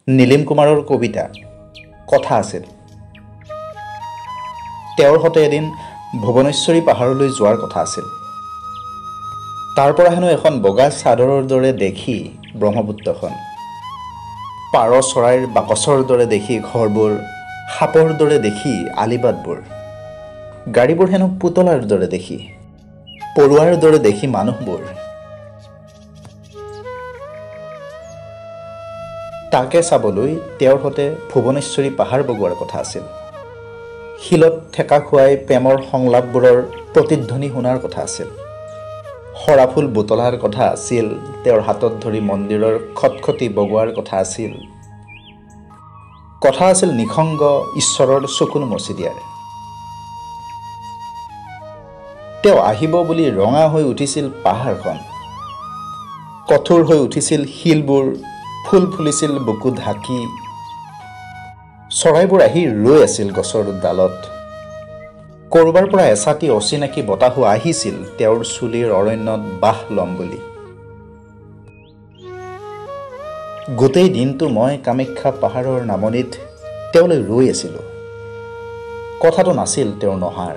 নীলিম কুমাৰৰ কবিতা কথা আছিল। তেওঁৰ সতে এদিন ভুৱনেশ্বৰী পাহাৰলৈ যোৱাৰ কথা আছিল। তাৰ পৰা হেনো এখন বগা চাদৰৰ দৰে দেখি ব্ৰহ্মপুত্ৰখন, পাৰ চৰাইৰ বাকচৰ দৰে দেখি ঘৰবোৰ, সাপৰ দৰে দেখি আলিবাটবোৰ, গাড়ীবোৰ হেনো পুতলাৰ দৰে দেখি, পৰুৱাৰ দৰে দেখি মানুহবোৰ। তাকে চাবলৈ তেওঁৰ সতে ভুৱনেশ্বৰী পাহাৰ বগোৱাৰ কথা আছিল। শিলত ঠেকা খুৱাই প্ৰেমৰ সংলাপবোৰৰ প্ৰতিধ্বনি শুনাৰ কথা আছিল। সৰাফুল বুটলাৰ কথা আছিল। তেওঁৰ হাতত ধৰি মন্দিৰৰ খটখটি বগোৱাৰ কথা আছিল। কথা আছিল নিসংগ ঈশ্বৰৰ চকুলো মচি দিয়াৰ। তেওঁ আহিব বুলি ৰঙা হৈ উঠিছিল পাহাৰখন, কঠোৰ হৈ উঠিছিল শিলবোৰ, ফুল ফুলিছিল বুকু ঢাকি, চৰাইবোৰ আহি ৰৈ আছিল গছৰ ডালত। কৰবাৰ পৰা এছাতি অচিনাকি বতাহো আহিছিল তেওঁৰ চুলিৰ অৰণ্যত বাস ল'ম বুলি। গোটেই দিনটো মই কামাখ্যা পাহাৰৰ নামনিত তেওঁলৈ ৰৈ আছিলোঁ। কথাটো নাছিল তেওঁৰ নহাৰ।